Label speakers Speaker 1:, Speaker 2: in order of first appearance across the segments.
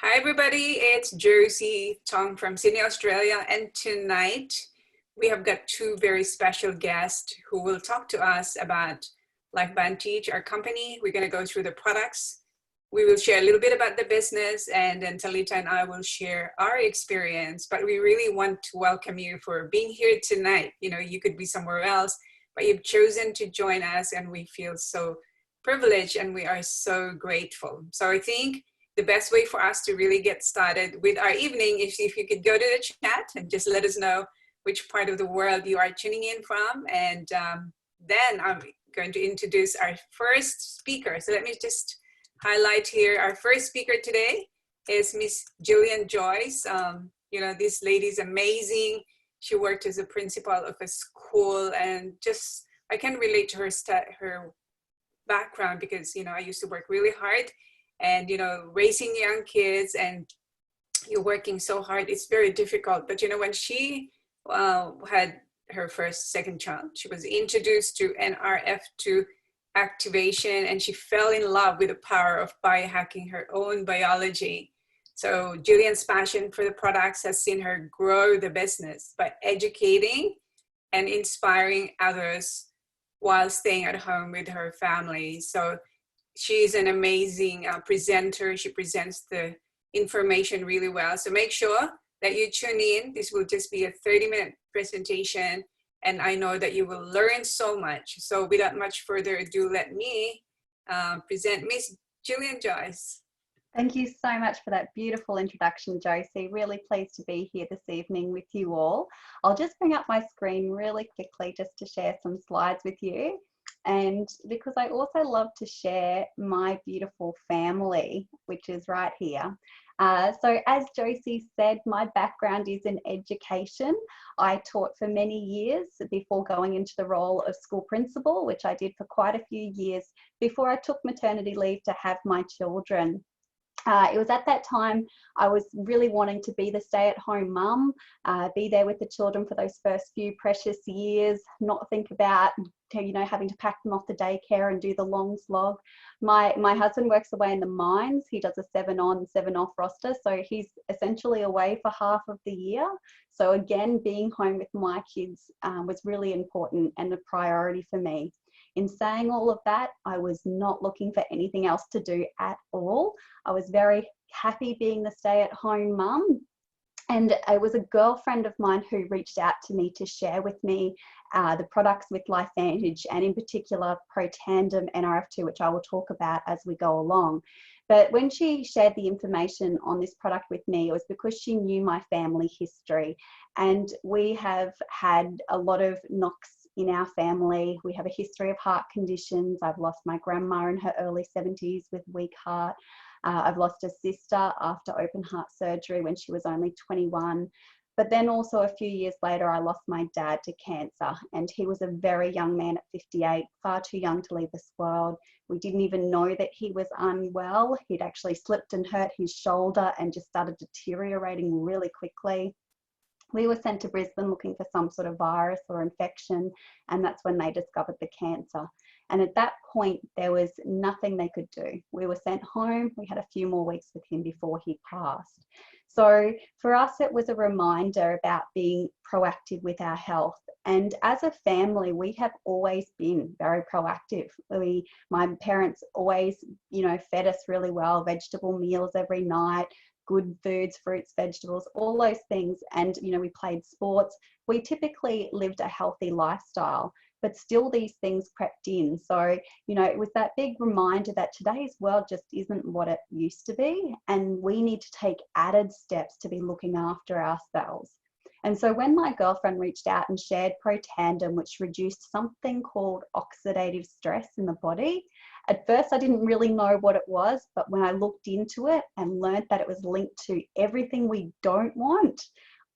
Speaker 1: Hi everybody, it's Josie Tong from Sydney, Australia, and tonight we have got two very special guests who will talk to us about LifeVantage, our company. We're going to go through the products. We will share a little bit about the business, and then Talita and I will share our experience. But we really want to welcome you for being here tonight. You know, you could be somewhere else, but you've chosen to join us, and we feel so privileged and we are so grateful. So I think the best way for us to really get started with our evening is if you could go to the chat and just let us know which part of the world you are tuning in from. And then I'm going to introduce our first speaker. So let me just highlight here. Our first speaker today is Miss Gillian Joyce. You know, this lady is amazing. She worked as a principal of a school, and just I can relate to her background because, you know, I used to work really hard. And, you know, raising young kids and you're working so hard, it's very difficult. But, you know, when she had her second child, she was introduced to NRF2 activation, and she fell in love with the power of biohacking her own biology. So Gillian's passion for the products has seen her grow the business by educating and inspiring others while staying at home with her family. So she's an amazing presenter. She presents the information really well. So make sure that you tune in. This will just be a 30-minute presentation, and I know that you will learn so much. So without much further ado, let me present Miss Gillian Joyce.
Speaker 2: Thank you so much for that beautiful introduction, Josie. Really pleased to be here this evening with you all. I'll just bring up my screen really quickly just to share some slides with you. And because I also love to share my beautiful family, which is right here. So as Josie said, my background is in education. I taught for many years before going into the role of school principal, which I did for quite a few years before I took maternity leave to have my children. It was at that time I was really wanting to be the stay-at-home mum, be there with the children for those first few precious years, not think about, you know, having to pack them off to daycare and do the long slog. My husband works away in the mines. He does a 7 on, 7 off roster, so he's essentially away for half of the year. So again, being home with my kids was really important and a priority for me. In saying all of that, I was not looking for anything else to do at all. I was very happy being the stay-at-home mum. And it was a girlfriend of mine who reached out to me to share with me the products with LifeVantage, and in particular Protandim NRF2, which I will talk about as we go along. But when she shared the information on this product with me, it was because she knew my family history. And we have had a lot of knocks in our family. We have a history of heart conditions. I've lost my grandma in her early 70s with weak heart. I've lost a sister after open heart surgery when she was only 21. But then also a few years later, I lost my dad to cancer, and he was a very young man at 58, far too young to leave this world. We didn't even know that he was unwell. He'd actually slipped and hurt his shoulder and just started deteriorating really quickly. We were sent to Brisbane looking for some sort of virus or infection, and that's when they discovered the cancer. And at that point, there was nothing they could do. We were sent home. We had a few more weeks with him before he passed. So for us, it was a reminder about being proactive with our health. And as a family, we have always been very proactive. My parents always, you know, fed us really well, vegetable meals every night, good foods, fruits, vegetables, all those things. And, you know, we played sports. We typically lived a healthy lifestyle, but still these things crept in. So, you know, it was that big reminder that today's world just isn't what it used to be. And we need to take added steps to be looking after ourselves. And so when my girlfriend reached out and shared Protandim, which reduced something called oxidative stress in the body, at first I didn't really know what it was, but when I looked into it and learned that it was linked to everything we don't want,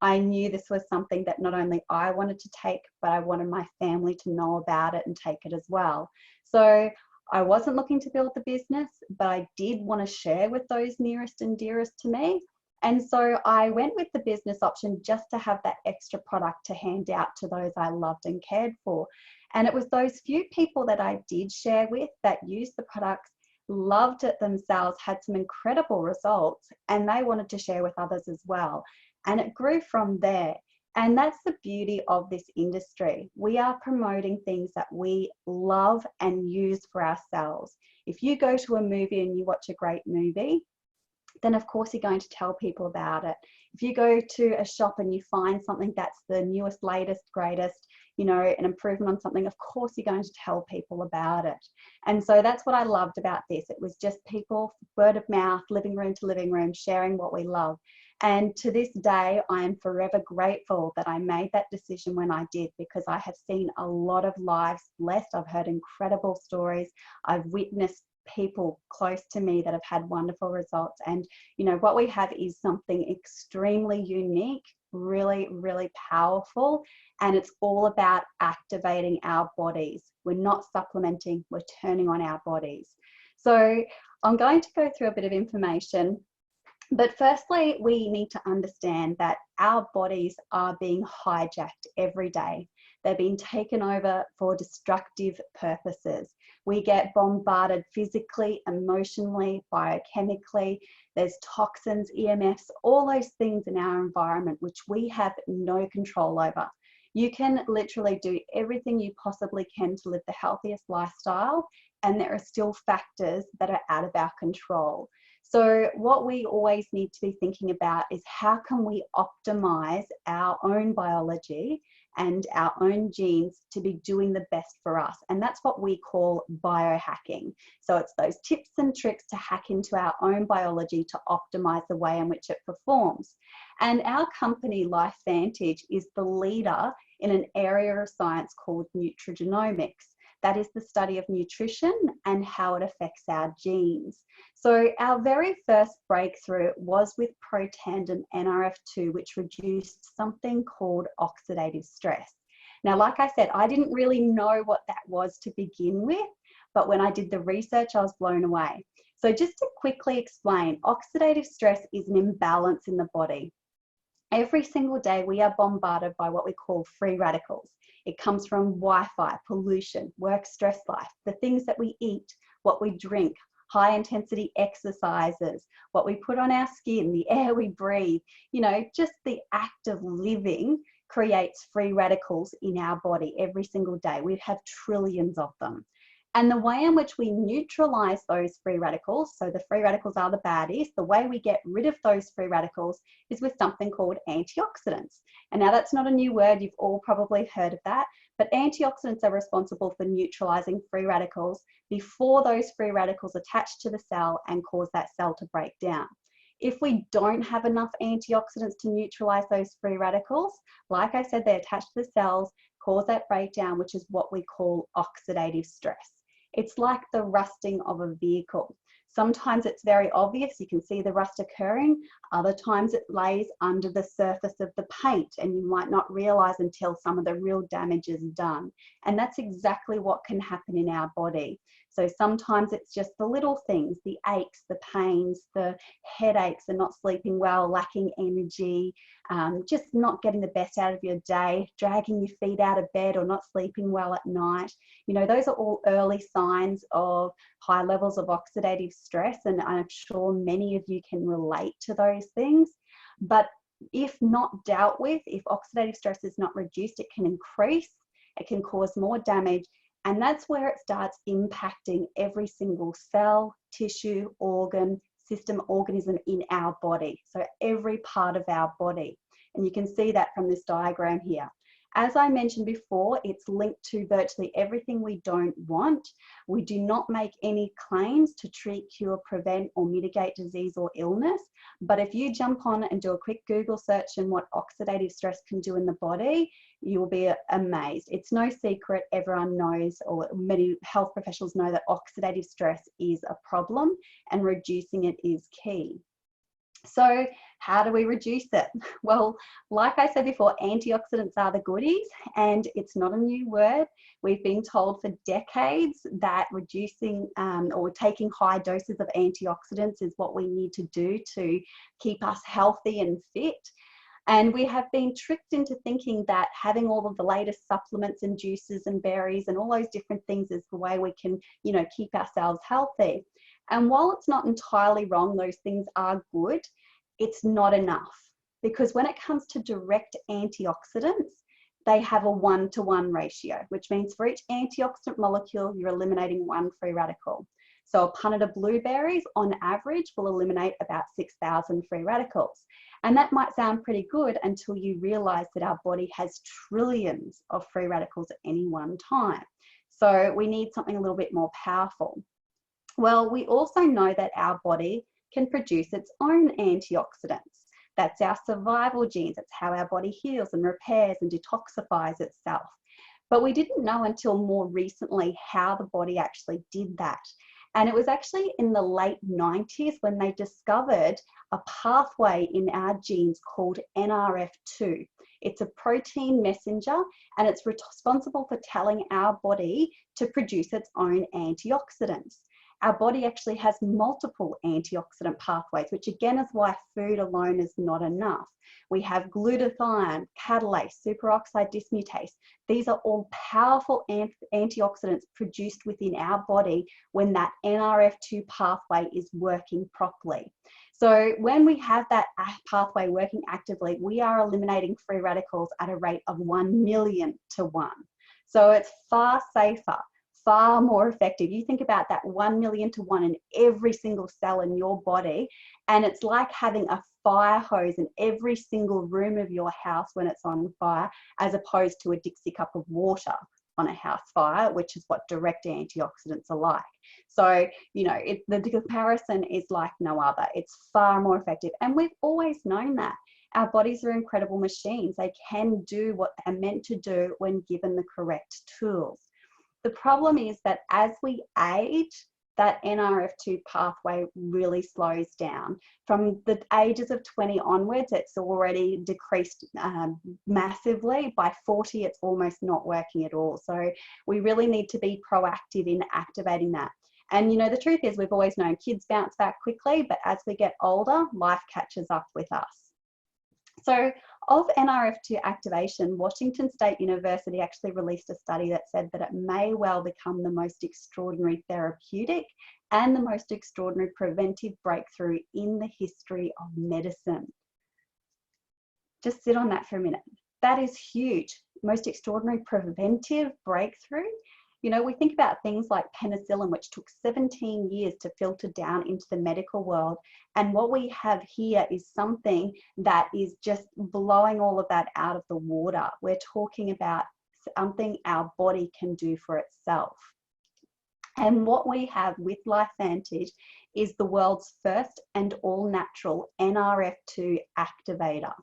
Speaker 2: I knew this was something that not only I wanted to take, but I wanted my family to know about it and take it as well. So I wasn't looking to build the business, but I did want to share with those nearest and dearest to me. And so I went with the business option just to have that extra product to hand out to those I loved and cared for. And it was those few people that I did share with that used the products loved it themselves, had some incredible results, and they wanted to share with others as well. And it grew from there. And that's the beauty of this industry. We are promoting things that we love and use for ourselves. If you go to a movie and you watch a great movie, then of course you're going to tell people about it. If you go to a shop and you find something that's the newest, latest, greatest, you know, an improvement on something, of course you're going to tell people about it. And so that's what I loved about this. It was just people, word of mouth, living room to living room, sharing what we love. And to this day, I am forever grateful that I made that decision when I did, because I have seen a lot of lives blessed. I've heard incredible stories. I've witnessed people close to me that have had wonderful results. And, you know, what we have is something extremely unique, really, really powerful. And it's all about activating our bodies. We're not supplementing, we're turning on our bodies. So I'm going to go through a bit of information. But firstly, we need to understand that our bodies are being hijacked every day. They're being taken over for destructive purposes. We get bombarded physically, emotionally, biochemically. There's toxins, EMFs, all those things in our environment which we have no control over. You can literally do everything you possibly can to live the healthiest lifestyle, and there are still factors that are out of our control. So what we always need to be thinking about is how can we optimize our own biology and our own genes to be doing the best for us. And that's what we call biohacking. So it's those tips and tricks to hack into our own biology to optimize the way in which it performs. And our company, LifeVantage, is the leader in an area of science called Nutrigenomics. That is the study of nutrition and how it affects our genes. So our very first breakthrough was with Protandim NRF2, which reduced something called oxidative stress. Now, like I said, I didn't really know what that was to begin with, but when I did the research, I was blown away. So just to quickly explain, oxidative stress is an imbalance in the body. Every single day, we are bombarded by what we call free radicals. It comes from Wi-Fi, pollution, work, stress life, the things that we eat, what we drink, high intensity exercises, what we put on our skin, the air we breathe, you know, just the act of living creates free radicals in our body every single day. We have trillions of them. And the way in which we neutralize those free radicals, so the free radicals are the baddies, the way we get rid of those free radicals is with something called antioxidants. And now that's not a new word, you've all probably heard of that, but antioxidants are responsible for neutralizing free radicals before those free radicals attach to the cell and cause that cell to break down. If we don't have enough antioxidants to neutralize those free radicals, like I said, they attach to the cells, cause that breakdown, which is what we call oxidative stress. It's like the rusting of a vehicle. Sometimes it's very obvious, you can see the rust occurring. Other times it lays under the surface of the paint and you might not realize until some of the real damage is done. And that's exactly what can happen in our body. So sometimes it's just the little things, the aches, the pains, the headaches, and not sleeping well, lacking energy, just not getting the best out of your day, dragging your feet out of bed or not sleeping well at night. You know, those are all early signs of high levels of oxidative stress, and I'm sure many of you can relate to those things. But if not dealt with, if oxidative stress is not reduced, it can increase, it can cause more damage. And that's where it starts impacting every single cell, tissue, organ, system, organism in our body. So every part of our body. And you can see that from this diagram here. As I mentioned before, it's linked to virtually everything we don't want. We do not make any claims to treat, cure, prevent, or mitigate disease or illness. But if you jump on and do a quick Google search on what oxidative stress can do in the body, you will be amazed. It's no secret, everyone knows, or many health professionals know, that oxidative stress is a problem and reducing it is key. So how do we reduce it? Well, like I said before, antioxidants are the goodies, and it's not a new word. We've been told for decades that reducing or taking high doses of antioxidants is what we need to do to keep us healthy and fit. And we have been tricked into thinking that having all of the latest supplements and juices and berries and all those different things is the way we can, you know, keep ourselves healthy. And while it's not entirely wrong, those things are good, it's not enough. Because when it comes to direct antioxidants, they have a 1-to-1 ratio, which means for each antioxidant molecule, you're eliminating one free radical. So a punnet of blueberries on average will eliminate about 6,000 free radicals. And that might sound pretty good until you realize that our body has trillions of free radicals at any one time. So we need something a little bit more powerful. Well, we also know that our body can produce its own antioxidants. That's our survival genes. It's how our body heals and repairs and detoxifies itself. But we didn't know until more recently how the body actually did that. And it was actually in the late 90s when they discovered a pathway in our genes called NRF2. It's a protein messenger, and it's responsible for telling our body to produce its own antioxidants. Our body actually has multiple antioxidant pathways, which again is why food alone is not enough. We have glutathione, catalase, superoxide dismutase. These are all powerful antioxidants produced within our body when that NRF2 pathway is working properly. So when we have that pathway working actively, we are eliminating free radicals at a rate of 1 million to 1. So it's far safer, far more effective. You think about that 1 million to 1 in every single cell in your body, and it's like having a fire hose in every single room of your house when it's on fire, as opposed to a Dixie cup of water on a house fire, which is what direct antioxidants are like. So, you know, the comparison is like no other. It's far more effective. And we've always known that. Our bodies are incredible machines. They can do what they're meant to do when given the correct tools. The problem is that as we age, that NRF2 pathway really slows down. From the ages of 20 onwards, it's already decreased massively. By 40, it's almost not working at all. So we really need to be proactive in activating that. And you know, the truth is we've always known kids bounce back quickly, but as we get older, life catches up with us. So of NRF2 activation, Washington State University actually released a study that said that it may well become the most extraordinary therapeutic and the most extraordinary preventive breakthrough in the history of medicine. Just sit on that for a minute. That is huge. Most extraordinary preventive breakthrough. You know, we think about things like penicillin, which took 17 years to filter down into the medical world. And what we have here is something that is just blowing all of that out of the water. We're talking about something our body can do for itself. And what we have with LifeVantage is the world's first and all-natural NRF2 activator.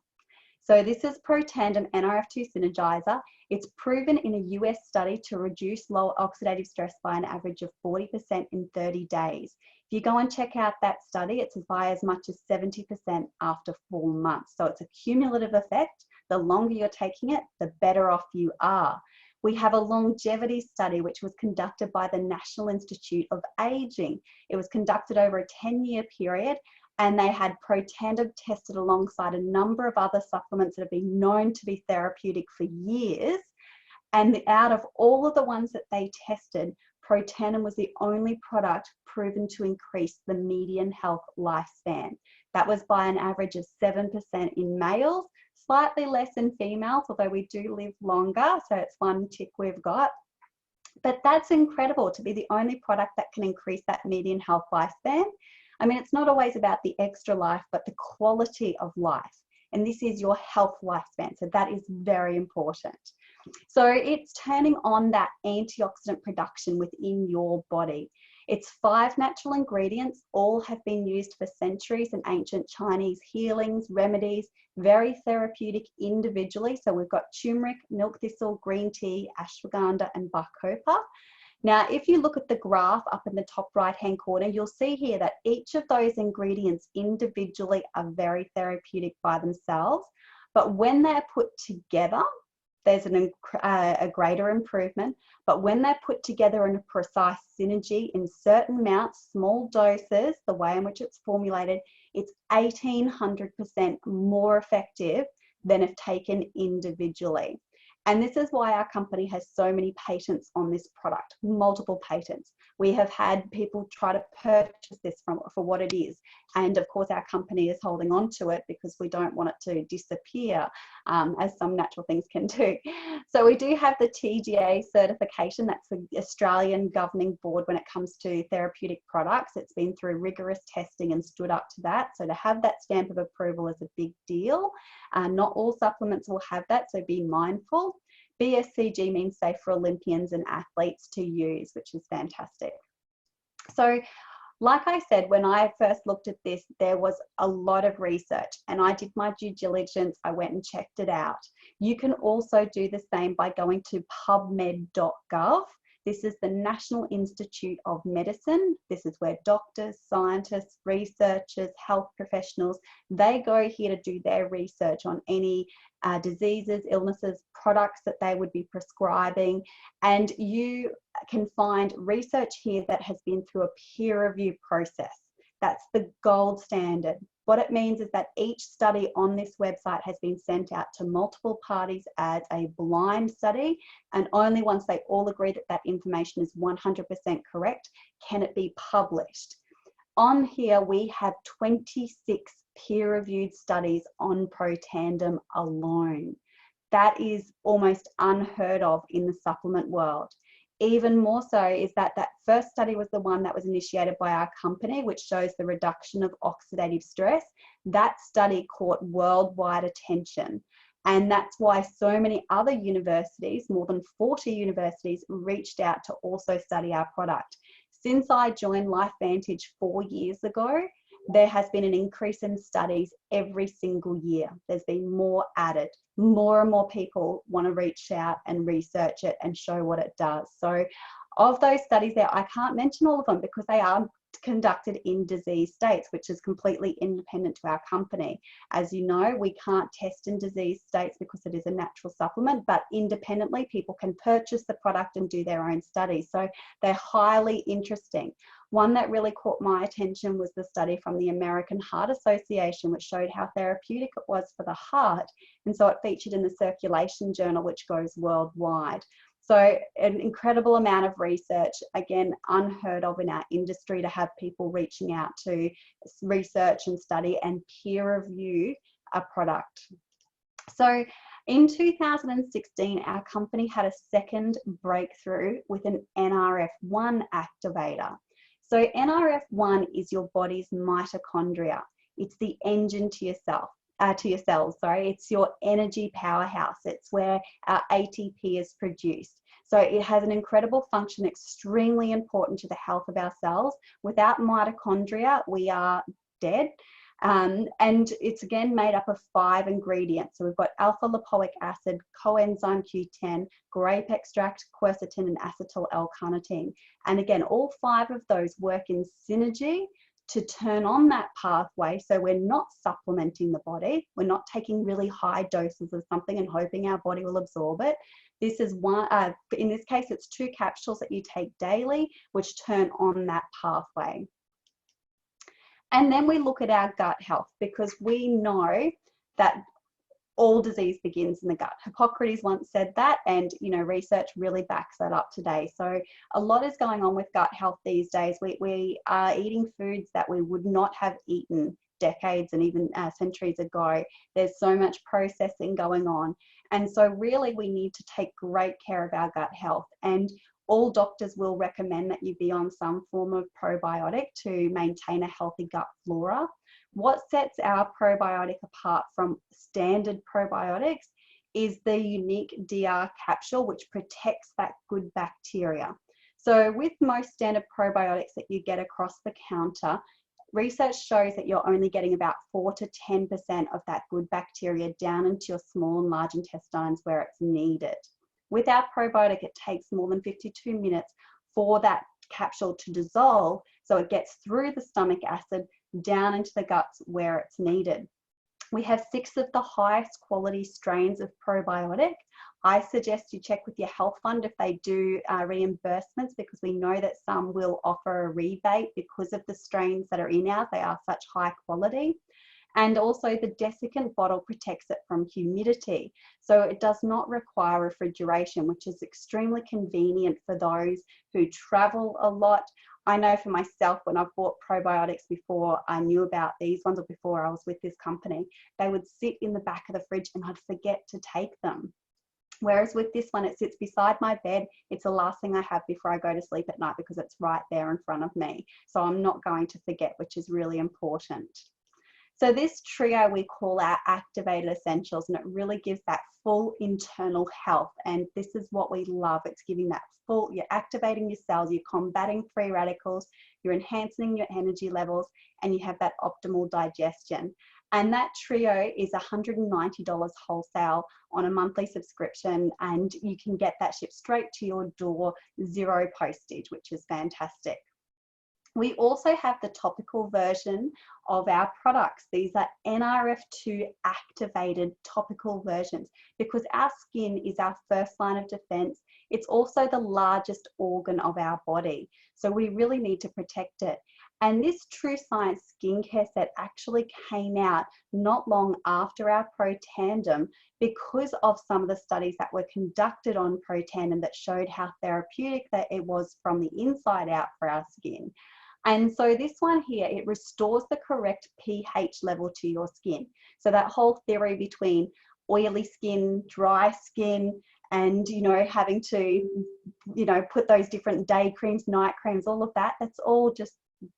Speaker 2: So this is Protandim NRF2 Synergizer. It's proven in a US study to reduce low oxidative stress by an average of 40% in 30 days. If you go and check out that study, it's by as much as 70% after 4 months. So it's a cumulative effect. The longer you're taking it, the better off you are. We have a longevity study which was conducted by the National Institute of Aging. It was conducted over a 10-year period, and they had Protandim tested alongside a number of other supplements that have been known to be therapeutic for years. And out of all of the ones that they tested, Protandim was the only product proven to increase the median health lifespan. That was by an average of 7% in males, slightly less in females, although we do live longer, so it's one tick we've got. But that's incredible to be the only product that can increase that median health lifespan. I mean, it's not always about the extra life, but the quality of life. And this is your health lifespan. So that is very important. So it's turning on that antioxidant production within your body. It's 5 natural ingredients. All have been used for centuries in ancient Chinese healings, remedies, very therapeutic individually. So we've got turmeric, milk thistle, green tea, ashwagandha, and bacopa. Now, if you look at the graph up in the top right-hand corner, you'll see here that each of those ingredients individually are very therapeutic by themselves. But when they're put together, there's a greater improvement. But when they're put together in a precise synergy in certain amounts, small doses, the way in which it's formulated, it's 1,800% more effective than if taken individually. And this is why our company has so many patents on this product, multiple patents. We have had people try to purchase this for what it is. And of course, our company is holding on to it because we don't want it to disappear, as some natural things can do. So we do have the TGA certification. That's the Australian governing board when it comes to therapeutic products. It's been through rigorous testing and stood up to that. So to have that stamp of approval is a big deal. Not all supplements will have that, so be mindful. BSCG means safe for Olympians and athletes to use, which is fantastic. So like I said, when I first looked at this, there was a lot of research and I did my due diligence. I went and checked it out. You can also do the same by going to pubmed.gov. This is the National Institute of Medicine. This is where doctors, scientists, researchers, health professionals, they go here to do their research on any diseases, illnesses, products that they would be prescribing. And you can find research here that has been through a peer review process. That's the gold standard. What it means is that each study on this website has been sent out to multiple parties as a blind study, and only once they all agree that that information is 100% correct can it be published. On here, we have 26 peer-reviewed studies on Protandim alone. That is almost unheard of in the supplement world. Even more so is that that first study was the one that was initiated by our company, which shows the reduction of oxidative stress. That study caught worldwide attention. And that's why so many other universities, more than 40 universities, reached out to also study our product. Since I joined LifeVantage 4 years ago, there has been an increase in studies every single year. There's been more added. More and more people want to reach out and research it and show what it does. So of those studies there, I can't mention all of them because they are conducted in disease states, which is completely independent to our company. As you know, we can't test in disease states because it is a natural supplement, but independently people can purchase the product and do their own studies. So they're highly interesting. One that really caught my attention was the study from the American Heart Association, which showed how therapeutic it was for the heart. And so it featured in the Circulation Journal, which goes worldwide. So an incredible amount of research, again, unheard of in our industry, to have people reaching out to research and study and peer review a product. So in 2016, our company had a second breakthrough with an NRF1 activator. So NRF1 is your body's mitochondria. It's the engine to yourself. To your cells, sorry, it's your energy powerhouse. It's where our ATP is produced. So it has an incredible function, extremely important to the health of our cells. Without mitochondria, we are dead. And it's again made up of 5 ingredients. So we've got alpha lipoic acid, coenzyme Q10, grape extract, quercetin, and acetyl L-carnitine. And again, all 5 of those work in synergy to turn on that pathway. So we're not supplementing the body. We're not taking really high doses of something and hoping our body will absorb it. This is one, in this case, it's 2 capsules that you take daily, which turn on that pathway. And then we look at our gut health, because we know that all disease begins in the gut. Hippocrates once said that, and research really backs that up today. So a lot is going on with gut health these days. We are eating foods that we would not have eaten decades and even centuries ago. There's so much processing going on. And so really we need to take great care of our gut health. And all doctors will recommend that you be on some form of probiotic to maintain a healthy gut flora. What sets our probiotic apart from standard probiotics is the unique DR capsule, which protects that good bacteria. So with most standard probiotics that you get across the counter, research shows that you're only getting about 4 to 10% of that good bacteria down into your small and large intestines where it's needed. With our probiotic, it takes more than 52 minutes for that capsule to dissolve, so it gets through the stomach acid down into the guts where it's needed. We have 6 of the highest quality strains of probiotic. I suggest you check with your health fund if they do reimbursements, because we know that some will offer a rebate because of the strains that are in ours. They are such high quality. And also the desiccant bottle protects it from humidity. So it does not require refrigeration, which is extremely convenient for those who travel a lot. I know for myself, when I've bought probiotics before I knew about these ones, or before I was with this company, they would sit in the back of the fridge and I'd forget to take them. Whereas with this one, it sits beside my bed. It's the last thing I have before I go to sleep at night because it's right there in front of me. So I'm not going to forget, which is really important. So this trio we call our activated essentials, and it really gives that full internal health. And this is what we love. It's giving that full, you're activating your cells, you're combating free radicals, you're enhancing your energy levels, and you have that optimal digestion. And that trio is $190 wholesale on a monthly subscription, and you can get that shipped straight to your door, zero postage, which is fantastic. We also have the topical version of our products. These are NRF2 activated topical versions because our skin is our first line of defense. It's also the largest organ of our body. So we really need to protect it. And this True Science skincare set actually came out not long after our Protandim because of some of the studies that were conducted on Protandim that showed how therapeutic that it was from the inside out for our skin. And so this one here, it restores the correct pH level to your skin. So that whole theory between oily skin, dry skin, and, you know, having to, you know, put those different day creams, night creams, all of that, that's all just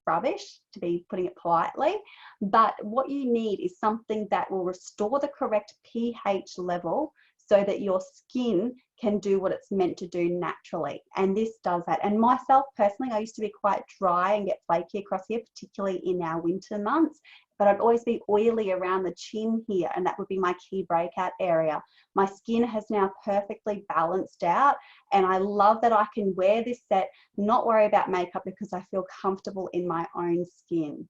Speaker 2: rubbish, to be putting it politely. But what you need is something that will restore the correct pH level so that your skin can do what it's meant to do naturally. And this does that. And myself personally, I used to be quite dry and get flaky across here, particularly in our winter months, but I'd always be oily around the chin here, and that would be my key breakout area. My skin has now perfectly balanced out, and I love that I can wear this set, not worry about makeup because I feel comfortable in my own skin.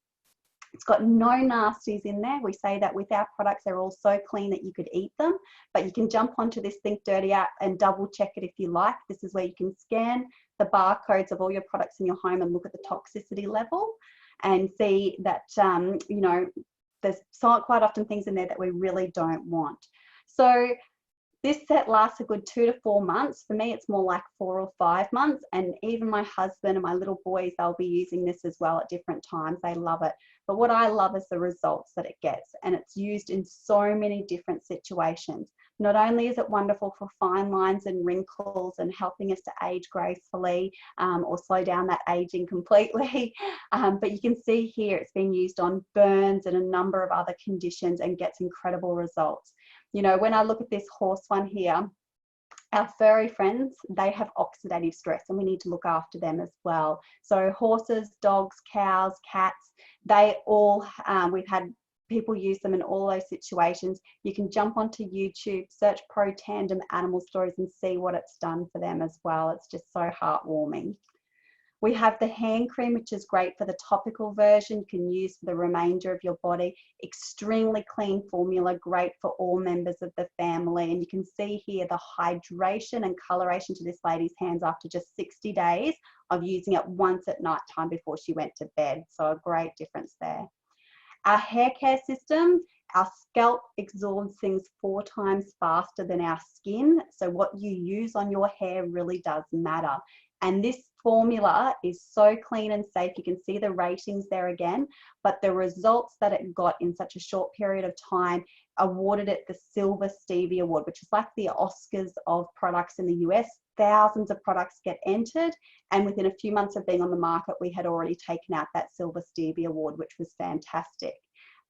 Speaker 2: It's got no nasties in there. We say that with our products, they're all so clean that you could eat them, but you can jump onto this Think Dirty app and double check it if you like. This is where you can scan the barcodes of all your products in your home and look at the toxicity level and see that, you know, there's quite often things in there that we really don't want. So this set lasts a good 2 to 4 months. For me, it's more like 4 or 5 months. And even my husband and my little boys, they'll be using this as well at different times. They love it. But what I love is the results that it gets. And it's used in so many different situations. Not only is it wonderful for fine lines and wrinkles and helping us to age gracefully or slow down that aging completely, but you can see here it's been used on burns and a number of other conditions and gets incredible results. You know, when I look at this horse one here, our furry friends, they have oxidative stress and we need to look after them as well. So horses, dogs, cows, cats, they all, we've had people use them in all those situations. You can jump onto YouTube, search Protandim animal stories and see what it's done for them as well. It's just so heartwarming. We have the hand cream, which is great for the topical version. You can use for the remainder of your body. Extremely clean formula, great for all members of the family. And you can see here the hydration and coloration to this lady's hands after just 60 days of using it once at night time before she went to bed. So a great difference there. Our hair care system, our scalp absorbs things 4 times faster than our skin. So what you use on your hair really does matter. And this formula is so clean and safe. You can see the ratings there again, but the results that it got in such a short period of time awarded it the Silver Stevie Award, which is like the Oscars of products in the US. Thousands of products get entered, and within a few months of being on the market, we had already taken out that Silver Stevie Award, which was fantastic.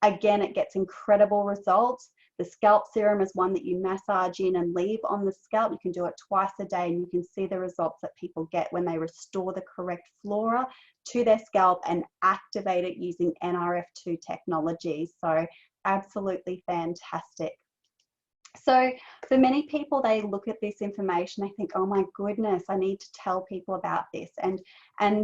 Speaker 2: Again, it gets incredible results. The scalp serum is one that you massage in and leave on the scalp. You can do it twice a day and you can see the results that people get when they restore the correct flora to their scalp and activate it using NRF2 technology. So absolutely fantastic. So for many people, they look at this information, they think, oh my goodness, I need to tell people about this. And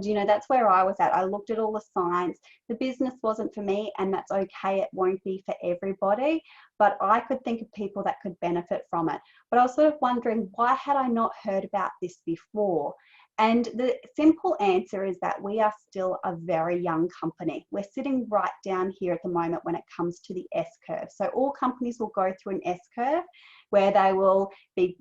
Speaker 2: you know, that's where I was at. I looked at all the science. The business wasn't for me, and that's okay. It won't be for everybody, but I could think of people that could benefit from it. But I was sort of wondering, why had I not heard about this before? And the simple answer is that we are still a very young company. We're sitting right down here at the moment when it comes to the S curve. So all companies will go through an S curve where they will be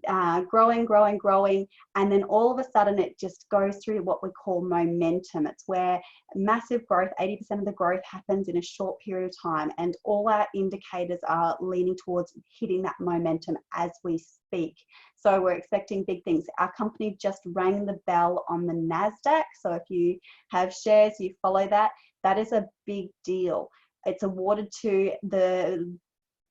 Speaker 2: growing, growing, growing, and then all of a sudden it just goes through what we call momentum. It's where massive growth, 80% of the growth happens in a short period of time, and all our indicators are leaning towards hitting that momentum as we speak. So we're expecting big things. Our company just rang the bell on the NASDAQ. So if you have shares, you follow that, that is a big deal. It's awarded to the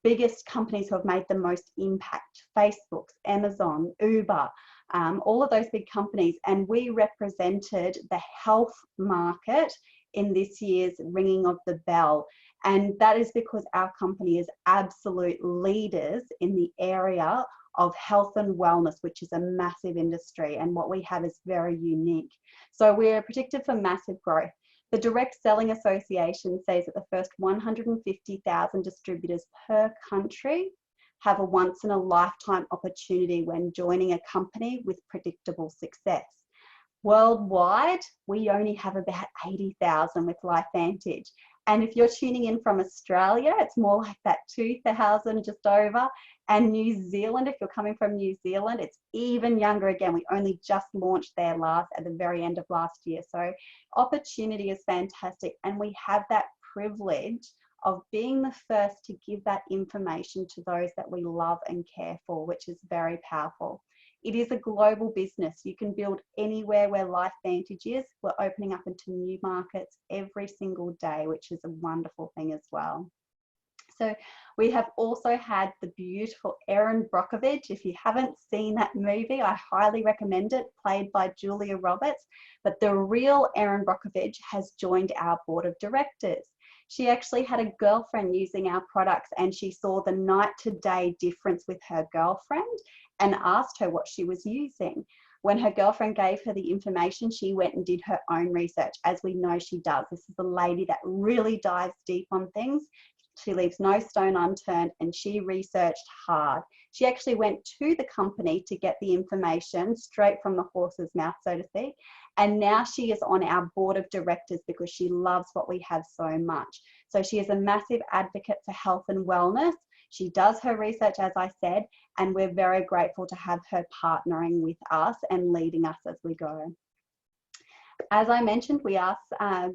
Speaker 2: biggest companies who have made the most impact: Facebook, Amazon, Uber, all of those big companies. And we represented the health market in this year's ringing of the bell. And that is because our company is absolute leaders in the area of health and wellness, which is a massive industry, and what we have is very unique. So we're predicted for massive growth. The Direct Selling Association says that the first 150,000 distributors per country have a once in a lifetime opportunity when joining a company with predictable success. Worldwide, we only have about 80,000 with LifeVantage. And if you're tuning in from Australia, it's more like that 2,000 just over. And New Zealand, if you're coming from New Zealand, it's even younger again. We only just launched there at the very end of last year. So opportunity is fantastic. And we have that privilege of being the first to give that information to those that we love and care for, which is very powerful. It is a global business. You can build anywhere where LifeVantage is. We're opening up into new markets every single day, which is a wonderful thing as well. So we have also had the beautiful Erin Brockovich. If you haven't seen that movie, I highly recommend it, played by Julia Roberts. But the real Erin Brockovich has joined our board of directors. She actually had a girlfriend using our products, and she saw the night to day difference with her girlfriend and asked her what she was using. When her girlfriend gave her the information, she went and did her own research, as we know she does. This is a lady that really dives deep on things. She leaves no stone unturned, and she researched hard. She actually went to the company to get the information straight from the horse's mouth, so to speak. And now she is on our board of directors because she loves what we have so much. So she is a massive advocate for health and wellness. She does her research, as I said, and we're very grateful to have her partnering with us and leading us as we go. As I mentioned, we are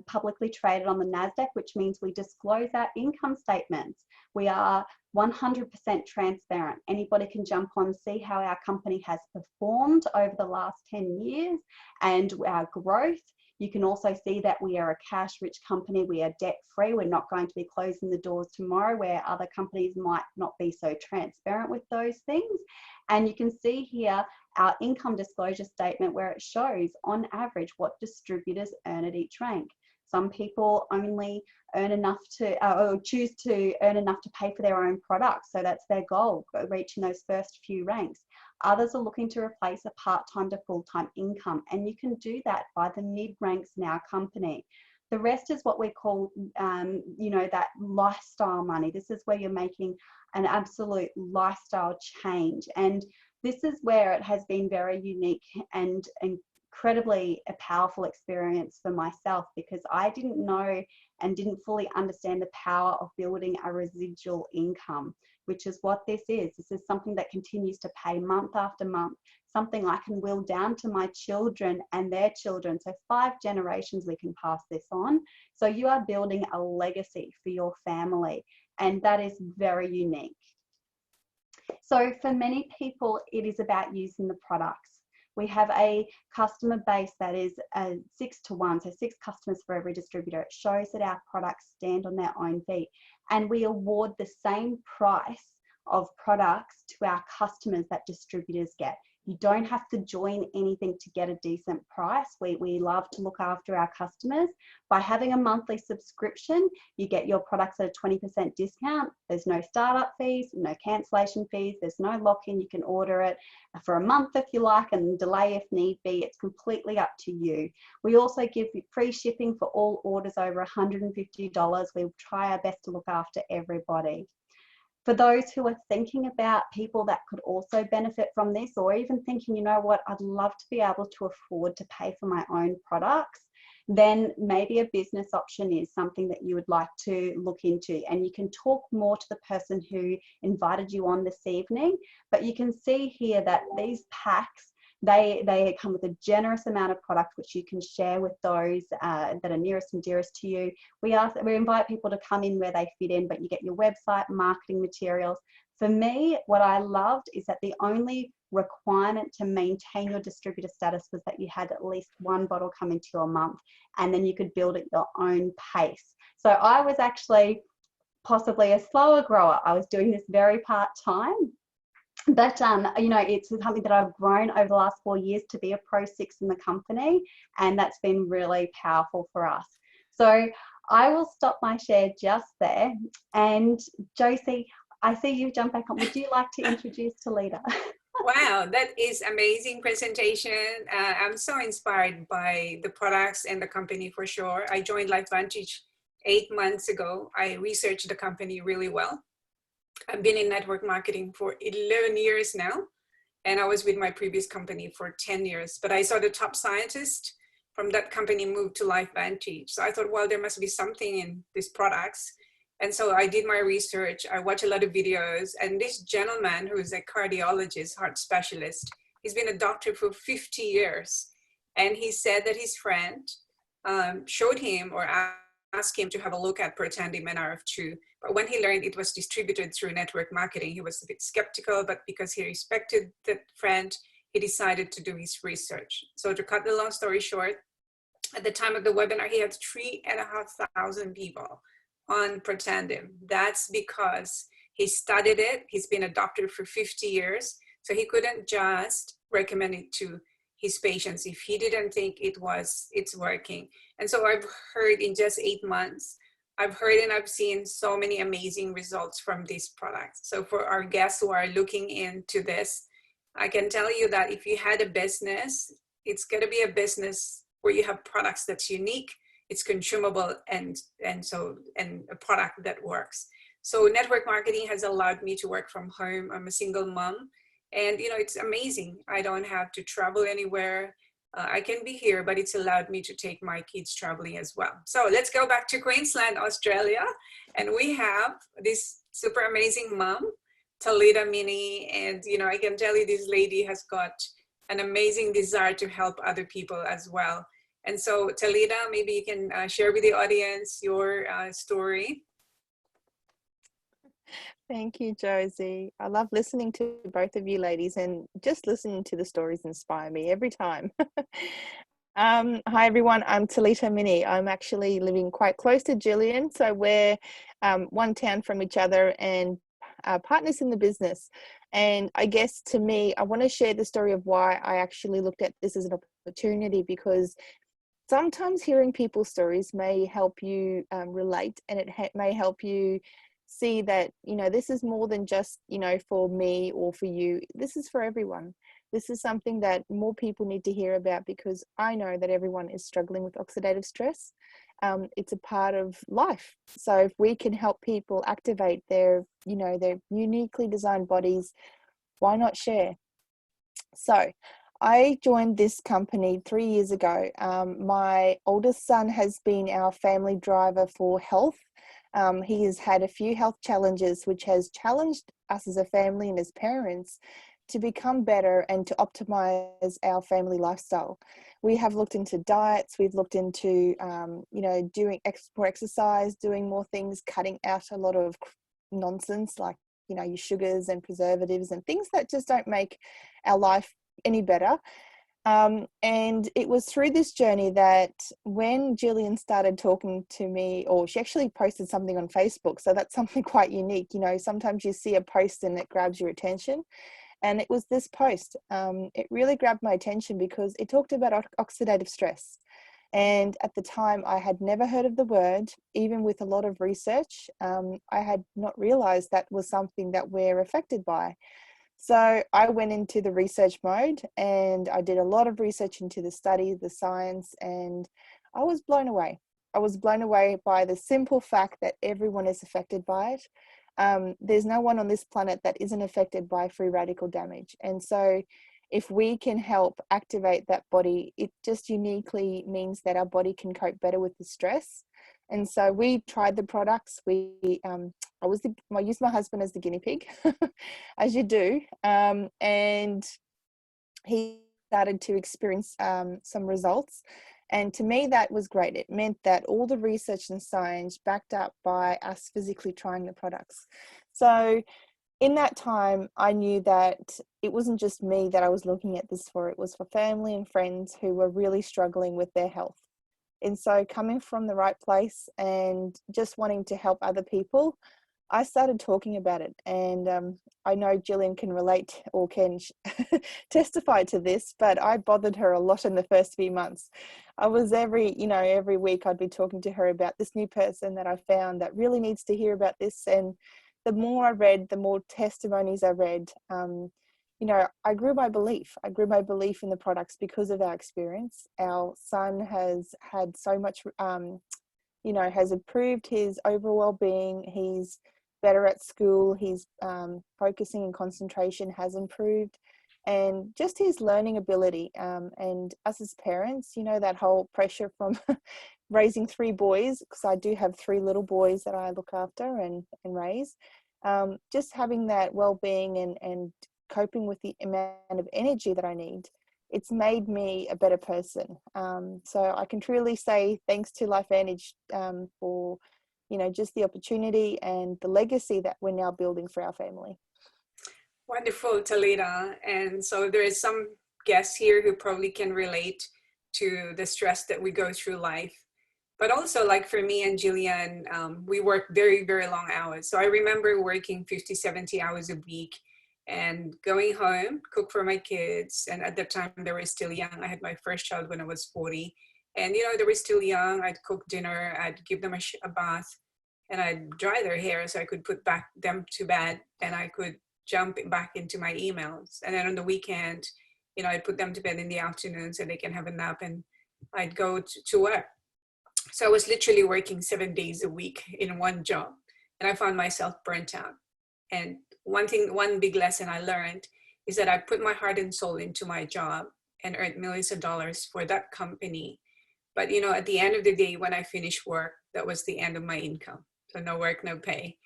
Speaker 2: publicly traded on the NASDAQ, which means we disclose our income statements. We are 100% transparent. Anybody can jump on and see how our company has performed over the last 10 years and our growth. You can also see that we are a cash-rich company. We are debt-free. We're not going to be closing the doors tomorrow where other companies might not be so transparent with those things. And you can see here our income disclosure statement where it shows on average what distributors earn at each rank. Some people only earn enough to, or choose to earn enough to pay for their own products. So that's their goal, reaching those first few ranks. Others are looking to replace a part-time to full-time income, and you can do that by the mid-ranks in our company. The rest is what we call, that lifestyle money. This is where you're making an absolute lifestyle change. And this is where it has been very unique and incredibly a powerful experience for myself, because I didn't know and didn't fully understand the power of building a residual income, which is what this is. This is something that continues to pay month after month, something I can will down to my children and their children. So 5 generations we can pass this on. So you are building a legacy for your family, and that is very unique. So for many people, it is about using the products. We have a customer base that is 6 to 1, so 6 customers for every distributor. It shows that our products stand on their own feet, and we award the same price of products to our customers that distributors get. You don't have to join anything to get a decent price. We love to look after our customers. By having a monthly subscription, you get your products at a 20% discount. There's no startup fees, no cancellation fees. There's no lock-in. You can order it for a month if you like and delay if need be. It's completely up to you. We also give free shipping for all orders over $150. We try our best to look after everybody. For those who are thinking about people that could also benefit from this, or even thinking, you know what, I'd love to be able to afford to pay for my own products, then maybe a business option is something that you would like to look into. And you can talk more to the person who invited you on this evening. But you can see here that these packs, they come with a generous amount of product which you can share with those that are nearest and dearest to you. We invite people to come in where they fit in, but you get your website, marketing materials. For me, what I loved is that the only requirement to maintain your distributor status was that you had at least one bottle coming to you a month, and then you could build at your own pace. So I was actually possibly a slower grower. I was doing this very part-time. But, you know, it's something that I've grown over the last 4 years to be a Pro 6 in the company, and that's been really powerful for us. So I will stop my share just there. And Josie, I see you jump back on. Would you like to introduce Talita?
Speaker 1: Wow, that is amazing presentation. I'm so inspired by the products and the company for sure. I joined LifeVantage 8 months ago. I researched the company really well. I've been in network marketing for 11 years now, and I was with my previous company for 10 years. But I saw the top scientist from that company move to LifeVantage. So I thought, well, there must be something in these products. And so I did my research. I watched a lot of videos. And this gentleman, who is a cardiologist, heart specialist, he's been a doctor for 50 years. And he said that his friend showed him or asked him to have a look at Protandim and RF2. But when he learned it was distributed through network marketing, he was a bit skeptical, but because he respected that friend, he decided to do his research. So to cut the long story short, at the time of the webinar, he had 3,500 people on Protandim. That's because he studied it. He's been a doctor for 50 years. So he couldn't just recommend it to his patients if he didn't think it's working. And so I've heard in just 8 months, I've heard and I've seen so many amazing results from these products. So for our guests who are looking into this, I can tell you that if you had a business, it's going to be a business where you have products that's unique, it's consumable, and a product that works. So network marketing has allowed me to work from home. I'm a single mom, and you know, it's amazing. I don't have to travel anywhere. I can be here, but it's allowed me to take my kids traveling as well. So let's go back to Queensland, Australia. And we have this super amazing mom, Talita Mini. And, you know, I can tell you this lady has got an amazing desire to help other people as well. And so Talita, maybe you can share with the audience your story.
Speaker 3: Thank you, Josie. I love listening to both of you ladies, and just listening to the stories inspire me every time. Hi, everyone. I'm Talita Mini. I'm actually living quite close to Gillian, so we're one town from each other and partners in the business. And I guess to me, I want to share the story of why I actually looked at this as an opportunity, because sometimes hearing people's stories may help you relate, and it may help you see that, you know, this is more than just, you know, for me or for you. This is for everyone. This is something that more people need to hear about, because I know that everyone is struggling with oxidative stress. It's a part of life. So if we can help people activate their, you know, their uniquely designed bodies, why not share? So I joined this company 3 years ago. My oldest son has been our family driver for health. He has had a few health challenges, which has challenged us as a family and as parents to become better and to optimize our family lifestyle. We have looked into diets, we've looked into, you know, doing more exercise, doing more things, cutting out a lot of nonsense like, you know, your sugars and preservatives and things that just don't make our life any better. And it was through this journey that when Gillian started talking to me, or she actually posted something on Facebook, so that's something quite unique. You know, sometimes you see a post and it grabs your attention. And it was this post. It really grabbed my attention because it talked about oxidative stress. And at the time, I had never heard of the word. Even with a lot of research, I had not realized that was something that we're affected by. So I went into the research mode and I did a lot of research into the study, the science, and I was blown away. I was blown away by the simple fact that everyone is affected by it. there's no one on this planet that isn't affected by free radical damage. And so if we can help activate that body, it just uniquely means that our body can cope better with the stress. And so we tried the products. I used my husband as the guinea pig, as you do, and he started to experience some results. And to me, that was great. It meant that all the research and science backed up by us physically trying the products. So in that time, I knew that it wasn't just me that I was looking at this for. It was for family and friends who were really struggling with their health. And so coming from the right place and just wanting to help other people, I started talking about it. And I know Gillian can relate or can testify to this, but I bothered her a lot in the first few months. I was every week I'd be talking to her about this new person that I found that really needs to hear about this. And the more I read, the more testimonies I read, I grew my belief. I grew my belief in the products because of our experience. Our son has had so much, has improved his overall well-being. He's better at school. He's focusing and concentration has improved, and just his learning ability. And us as parents, that whole pressure from raising 3 boys, because I do have 3 little boys that I look after and raise. Just having that well-being and coping with the amount of energy that I need, it's made me a better person. So I can truly say thanks to LifeVantage for just the opportunity and the legacy that we're now building for our family.
Speaker 1: Wonderful, Talita. And so there is some guests here who probably can relate to the stress that we go through life. But also, like for me and Gillian, we work very, very long hours. So I remember working 50, 70 hours a week and going home, cook for my kids. And at that time, they were still young. I had my first child when I was 40. And, they were still young. I'd cook dinner, I'd give them a bath, and I'd dry their hair so I could put them to bed, and I could jump back into my emails. And then on the weekend, I'd put them to bed in the afternoon so they can have a nap, and I'd go to work. So I was literally working 7 days a week in one job, and I found myself burnt out. And one big lesson I learned is that I put my heart and soul into my job and earned millions of dollars for that company. But, at the end of the day, when I finished work, that was the end of my income. So no work, no pay.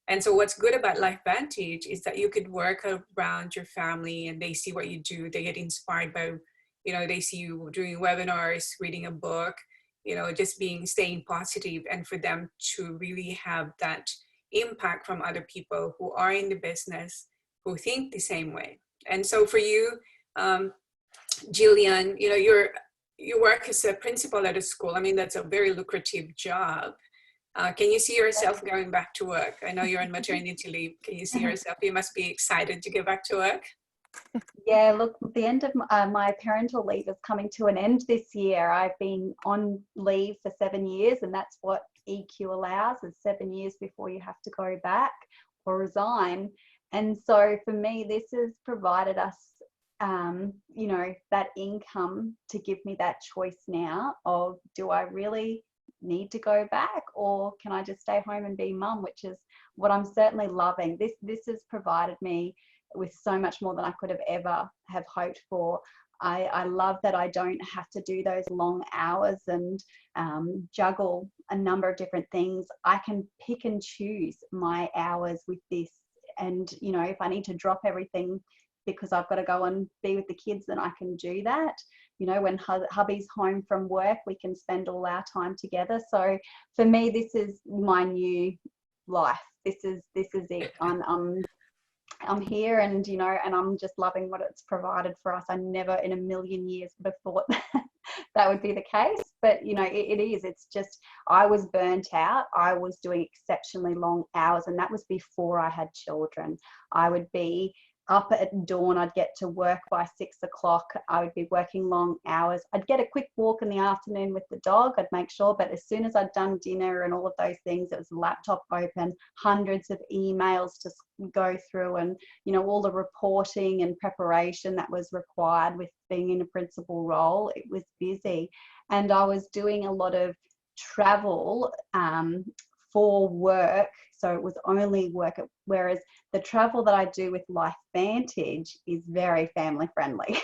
Speaker 1: And so what's good about LifeVantage is that you could work around your family and they see what you do. They get inspired by, they see you doing webinars, reading a book, just staying positive, and for them to really have that impact from other people who are in the business, who think the same way. And so for you, Gillian, you work as a principal at a school. I mean, that's a very lucrative job. Can you see yourself going back to work? I know you're on maternity leave. Can you see yourself? You must be excited to get back to work.
Speaker 2: Yeah, look, the end of my parental leave is coming to an end this year. I've been on leave for 7 years, and that's what EQ allows, is 7 years before you have to go back or resign. And so for me, this has provided us, that income to give me that choice now of, do I really need to go back, or can I just stay home and be mum, which is what I'm certainly loving. This has provided me with so much more than I could have ever have hoped for. I love that I don't have to do those long hours and juggle a number of different things. I can pick and choose my hours with this. And, if I need to drop everything because I've got to go and be with the kids, then I can do that. When hubby's home from work, we can spend all our time together. So for me, this is my new life. This is it. I'm here, and and I'm just loving what it's provided for us. I never in a million years would have thought that would be the case, but it is. It's just, I was burnt out. I was doing exceptionally long hours, and that was before I had children. I would be up at dawn. I'd get to work by 6 o'clock. I would be working long hours. I'd get a quick walk in the afternoon with the dog. I'd make sure, but as soon as I'd done dinner and all of those things, it was laptop open, hundreds of emails to go through, and all the reporting and preparation that was required with being in a principal role. It was busy, and I was doing a lot of travel for work. So it was only work, whereas the travel that I do with LifeVantage is very family friendly.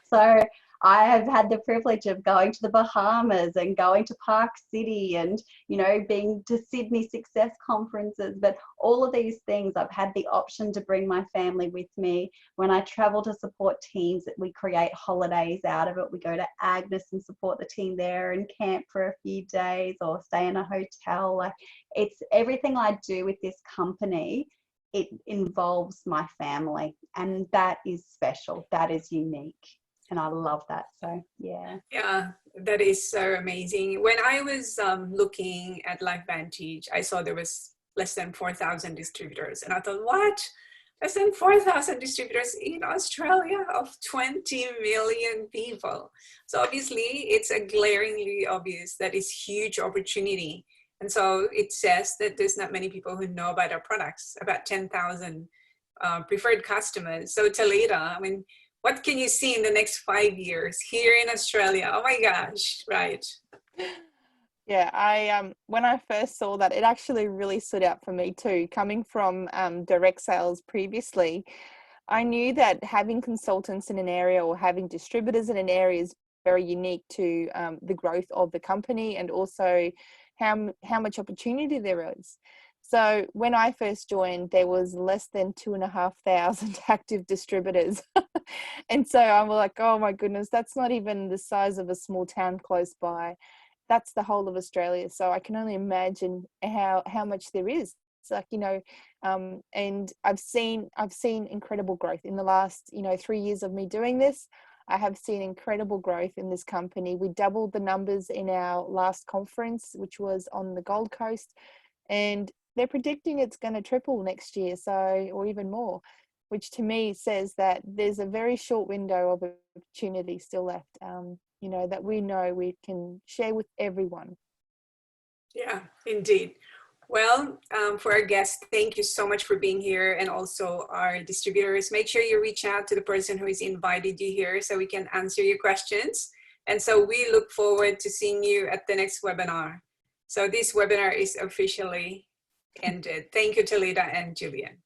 Speaker 2: So I have had the privilege of going to the Bahamas and going to Park City and, you know, being to Sydney Success conferences. But all of these things, I've had the option to bring my family with me. When I travel to support teams, we create holidays out of it. We go to Agnes and support the team there and camp for a few days or stay in a hotel. Like, it's everything I do with this company. It involves my family, and that is special. That is unique. And I love that. So, yeah.
Speaker 1: Yeah, that is so amazing. When I was looking at LifeVantage, I saw there was less than 4,000 distributors. And I thought, what? Less than 4,000 distributors in Australia of 20 million people. So obviously, it's a glaringly obvious that is huge opportunity. And so it says that there's not many people who know about our products, about 10,000 preferred customers. So Talita, I mean, what can you see in the next 5 years here in Australia? Oh my gosh, right.
Speaker 3: Yeah, I when I first saw that, it actually really stood out for me too. Coming from direct sales previously, I knew that having consultants in an area or having distributors in an area is very unique to the growth of the company, and also how much opportunity there is. So when I first joined, there was less than 2,500 active distributors. And so I'm like, oh my goodness, that's not even the size of a small town close by. That's the whole of Australia. So I can only imagine how much there is. It's like, you know, and I've seen incredible growth in the last, 3 years of me doing this. I have seen incredible growth in this company. We doubled the numbers in our last conference, which was on the Gold Coast, and they're predicting it's going to triple next year, or even more, which to me says that there's a very short window of opportunity still left, that we know we can share with everyone.
Speaker 1: Yeah, indeed. Well, for our guests, thank you so much for being here, and also our distributors. Make sure you reach out to the person who has invited you here so we can answer your questions. And so we look forward to seeing you at the next webinar. So this webinar is officially ended. Thank you, Talita and Gillian.